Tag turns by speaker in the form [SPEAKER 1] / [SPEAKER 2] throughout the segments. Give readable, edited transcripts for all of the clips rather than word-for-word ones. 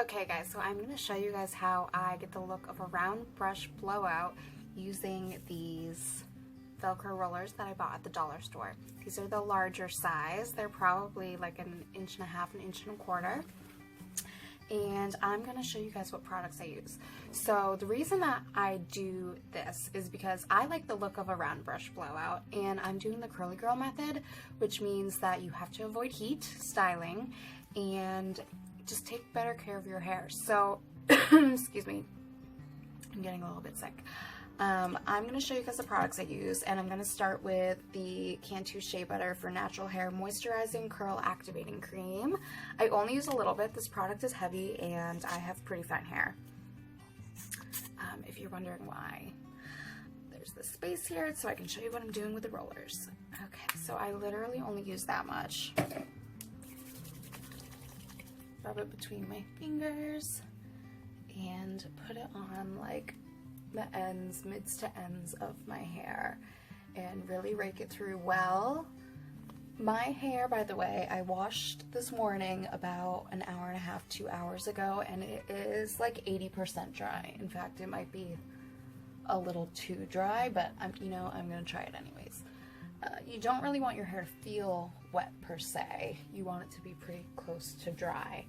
[SPEAKER 1] Okay guys, so I'm going to show you guys how I get the look of a round brush blowout using these Velcro rollers that I bought at the dollar store. These are the larger size. They're probably like 1.5 inches, 1.25 inches. And I'm going to show you guys what products I use. So the reason that I do this is because I like the look of a round brush blowout, and I'm doing the curly girl method, which means that you have to avoid heat styling and just take better care of your hair. So, excuse me, I'm getting a little bit sick. I'm going to show you guys the products I use, and I'm going to start with the Cantu Shea Butter for Natural Hair Moisturizing Curl Activating Cream. I only use a little bit. This product is heavy, and I have pretty fine hair. If you're wondering why, there's this space here so I can show you what I'm doing with the rollers. Okay, so I literally only use that much. Rub it between my fingers and put it on like the ends, mids to ends of my hair, and really rake it through well. My hair, by the way, I washed this morning about 1.5 hours, 2 hours ago, and it is like 80% dry. In fact, it might be a little too dry, but I'm gonna try it anyways. You don't really want your hair to feel wet per se. You want it to be pretty close to dry.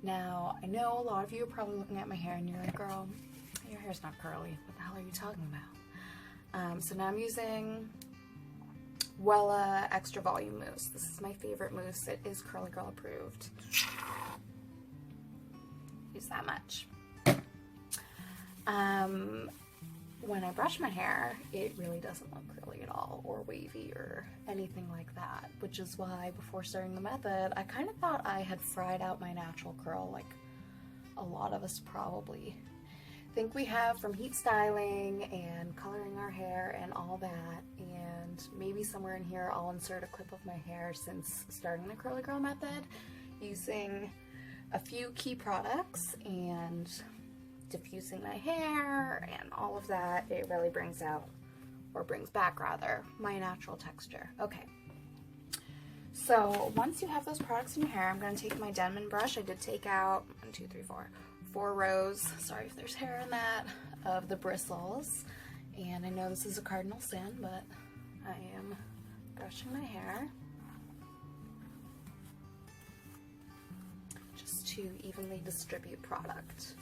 [SPEAKER 1] Now, I know a lot of you are probably looking at my hair and you're like, girl, your hair's not curly. What the hell are you talking about? So now I'm using Wella Extra Volume Mousse. This is my favorite mousse. It is Curly Girl approved. Use that much. When I brush my hair, it really doesn't look curly at all, or wavy, or anything like that, which is why before starting the method, I kind of thought I had fried out my natural curl, like a lot of us probably think we have from heat styling and coloring our hair and all that. And maybe somewhere in here I'll insert a clip of my hair since starting the Curly Girl method, using a few key products and diffusing my hair and all of that. It really brings out, or brings back rather, my natural texture. Okay, so once you have those products in your hair, I'm going to take my Denman brush. I did take out 4 rows, sorry if there's hair in that, of the bristles. And I know this is a cardinal sin, but I am brushing my hair just to evenly distribute product.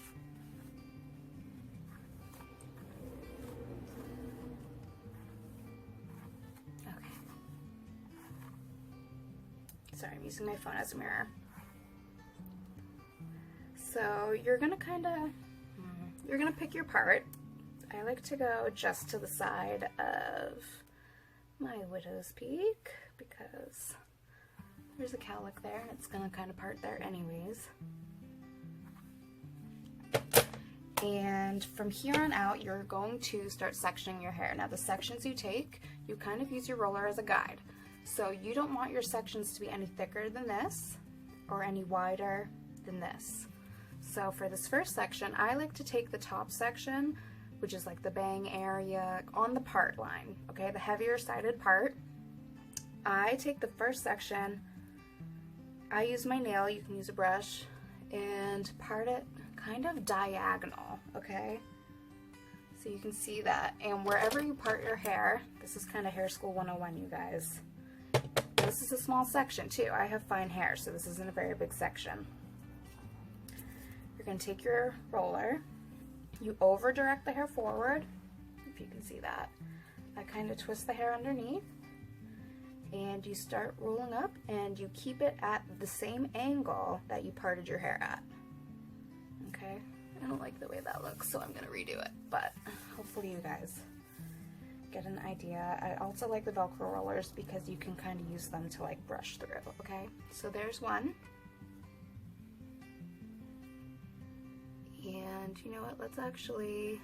[SPEAKER 1] Sorry, I'm using my phone as a mirror. So you're gonna pick your part. I like to go just to the side of my widow's peak because there's a cowlick there and it's gonna kind of part there anyways. And from here on out, you're going to start sectioning your hair. Now the sections you take, you kind of use your roller as a guide. So you don't want your sections to be any thicker than this or any wider than this. So for this first section, I like to take the top section, which is like the bang area on the part line, okay, the heavier sided part. I take the first section, I use my nail, you can use a brush, and part it kind of diagonal, okay? So you can see that. And wherever you part your hair, this is kind of hair school 101, you guys. This is a small section too. I have fine hair, so this isn't a very big section. You're going to take your roller, you over direct the hair forward, if you can see that. I kind of twist the hair underneath, and you start rolling up, and you keep it at the same angle that you parted your hair at. Okay, I don't like the way that looks, so I'm going to redo it, but hopefully you guys get an idea. I also like the Velcro rollers because you can kind of use them to like brush through, okay? So there's one. And you know what, let's actually,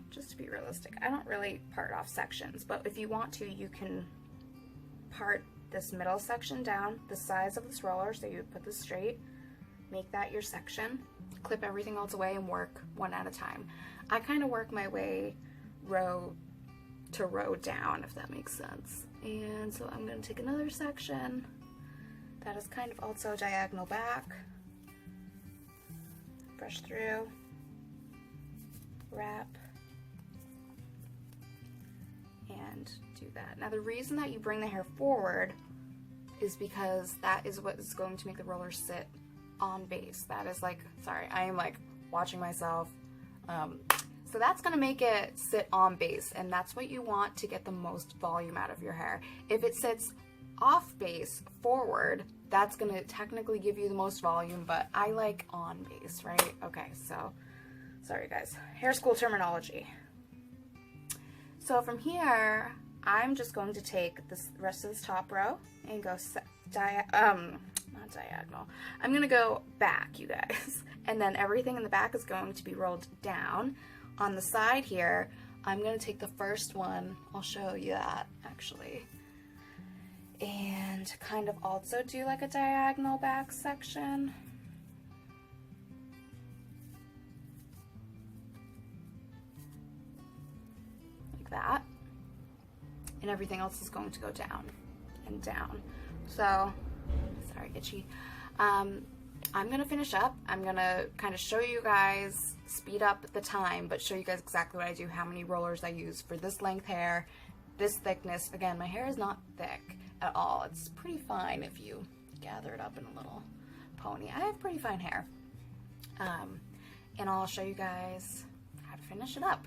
[SPEAKER 1] just to be realistic, I don't really part off sections, but if you want to, you can part this middle section down the size of this roller, so you would put this straight, make that your section, clip everything else away, and work one at a time. I kind of work my way row to row down, if that makes sense. And so I'm going to take another section that is kind of also diagonal back, brush through, wrap, and do that. Now the reason that you bring the hair forward is because that is what is going to make the roller sit on base. That is like, sorry, I am like watching myself. So that's gonna make it sit on base, and that's what you want to get the most volume out of your hair. If it sits off base forward, that's gonna technically give you the most volume, but I like on base, right? Okay, so, sorry guys, hair school terminology. So from here, I'm just going to take this rest of this top row and go not diagonal. I'm gonna go back, you guys, and then everything in the back is going to be rolled down. On the side here, I'm gonna take the first one. I'll show you that actually, and kind of also do like a diagonal back section. Like that. And everything else is going to go down and down. So, sorry, itchy. I'm gonna finish up. I'm gonna kind of show you guys, speed up the time, but show you guys exactly what I do, how many rollers I use for this length hair, this thickness. Again, my hair is not thick at all. It's pretty fine if you gather it up in a little pony. I have pretty fine hair. And I'll show you guys how to finish it up.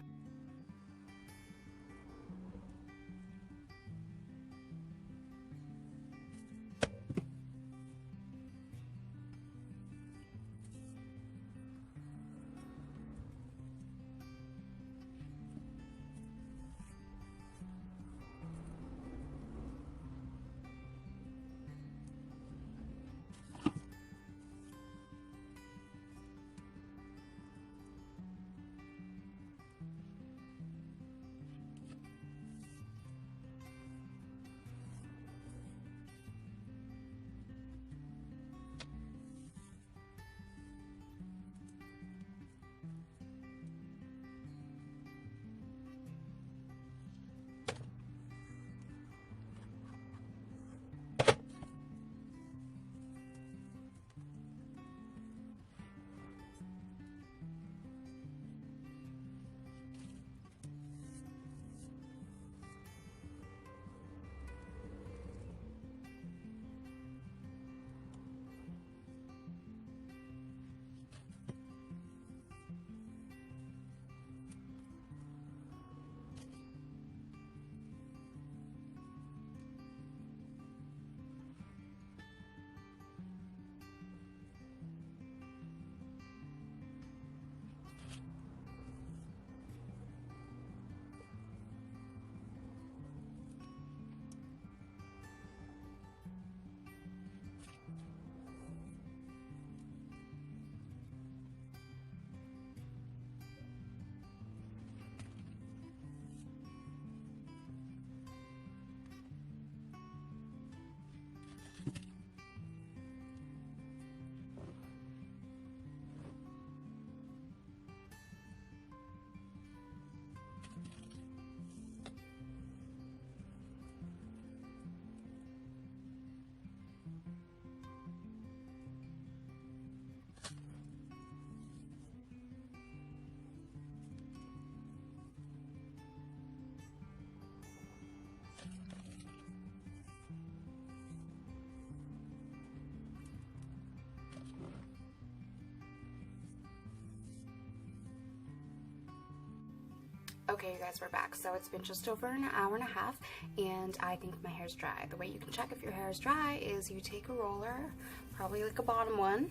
[SPEAKER 1] Okay, you guys, we're back. So it's been just over an hour and a half, and I think my hair's dry. The way you can check if your hair is dry is you take a roller, probably like a bottom one,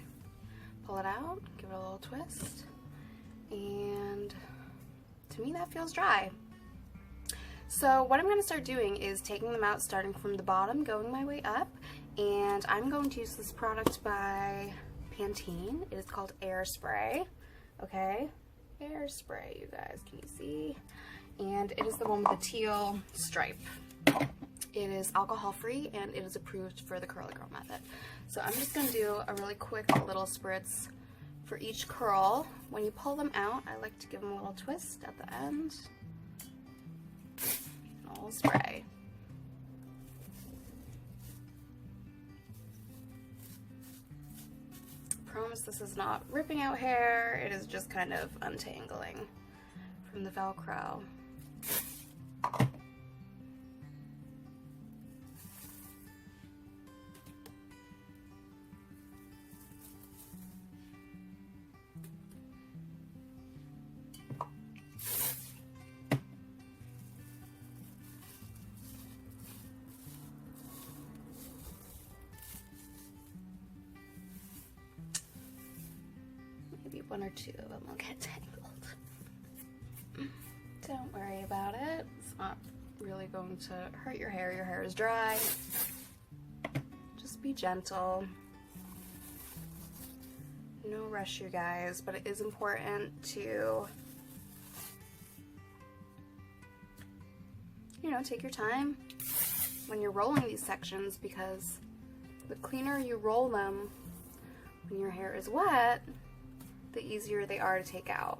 [SPEAKER 1] pull it out, give it a little twist, and to me that feels dry. So what I'm going to start doing is taking them out, starting from the bottom, going my way up, and I'm going to use this product by Pantene. It is called Air Spray, okay? Air Spray, you guys, can you see? And it is the one with the teal stripe. It is alcohol free and it is approved for the curly girl method. So I'm just gonna do a really quick little spritz for each curl. When you pull them out, I like to give them a little twist at the end. And a little spray. promise this is not ripping out hair, it is just kind of untangling from the Velcro. Maybe one or two of them will get tangled. Don't worry about it. It's not really going to hurt your hair. Your hair is dry. Just be gentle. No rush, you guys, but it is important to, you know, take your time when you're rolling these sections, because the cleaner you roll them when your hair is wet, the easier they are to take out.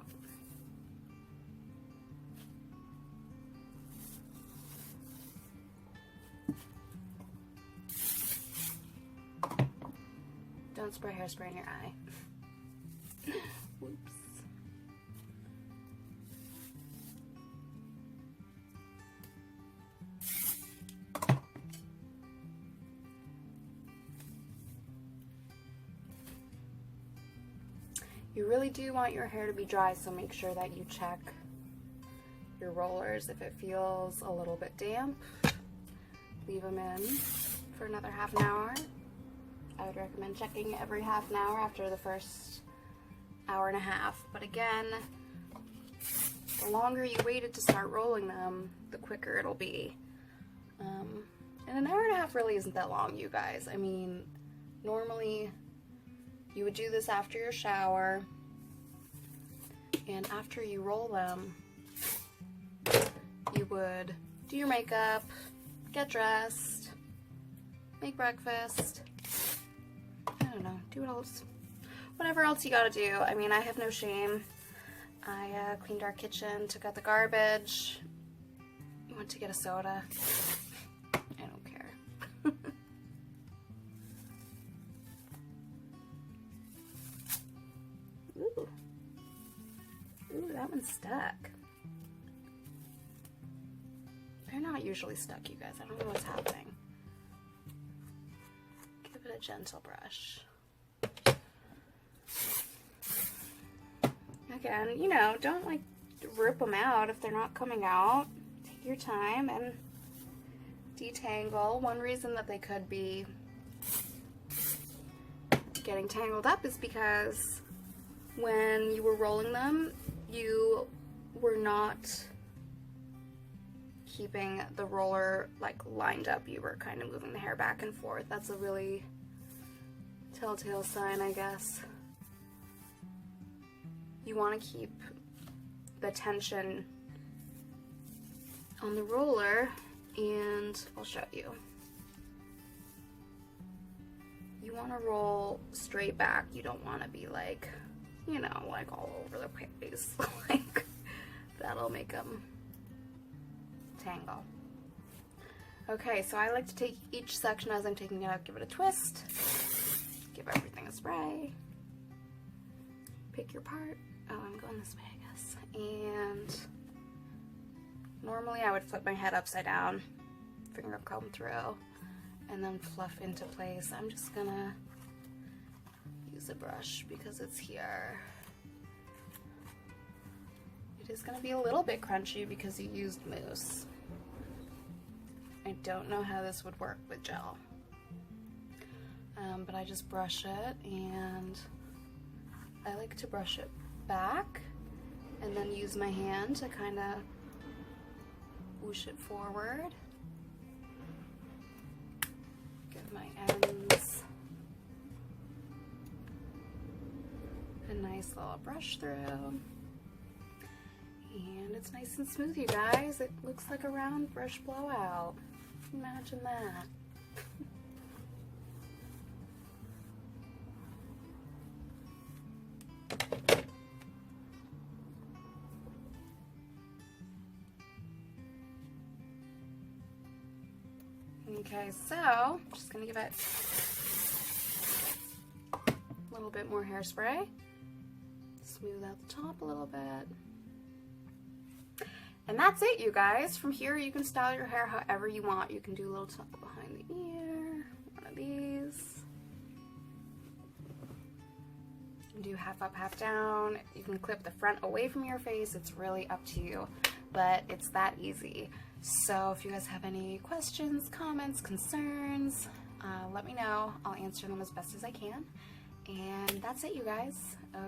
[SPEAKER 1] Don't spray hairspray in your eye. Whoops. You really do want your hair to be dry, so make sure that you check your rollers. If it feels a little bit damp, leave them in for another half an hour. I would recommend checking every half an hour after the first hour and a half. But again, the longer you waited to start rolling them, the quicker it'll be. And an hour and a half really isn't that long, you guys. I mean, normally you would do this after your shower, and after you roll them, you would do your makeup, get dressed, make breakfast, I don't know, do what else, whatever else you gotta do. I mean, I have no shame. I cleaned our kitchen, took out the garbage, went to get a soda. I don't care. Ooh. Ooh, that one's stuck. They're not usually stuck, you guys. I don't know what's happening. Give it a gentle brush. Again, you know, don't like rip them out if they're not coming out. Take your time and detangle. One reason that they could be getting tangled up is because when you were rolling them, you were not keeping the roller like lined up. You were kind of moving the hair back and forth. That's a really telltale sign, I guess. You want to keep the tension on the roller, and I'll show you. You want to roll straight back. You don't want to be like, you know, like all over the place. Like, that'll make them tangle. Okay, so I like to take each section as I'm taking it out, give it a twist, give everything a spray, pick your part. Oh, I'm going this way, I guess. And normally I would flip my head upside down, finger comb through, and then fluff into place. I'm just gonna use a brush because it's here. It is gonna be a little bit crunchy because you used mousse. I don't know how this would work with gel. But I just brush it, and I like to brush it back and then use my hand to kind of whoosh it forward. Give my ends a nice little brush through. And it's nice and smooth, you guys. It looks like a round brush blowout. Imagine that. Okay, so I'm just gonna give it a A little bit more hairspray. Smooth out the top a little bit. And that's it, you guys. From here, you can style your hair however you want. You can do a little tuck behind the ear, one of these. You can do half up, half down. You can clip the front away from your face. It's really up to you, but it's that easy. So if you guys have any questions, comments, concerns, let me know. I'll answer them as best as I can. And that's it, you guys.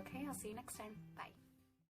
[SPEAKER 1] Okay, I'll see you next time. Bye.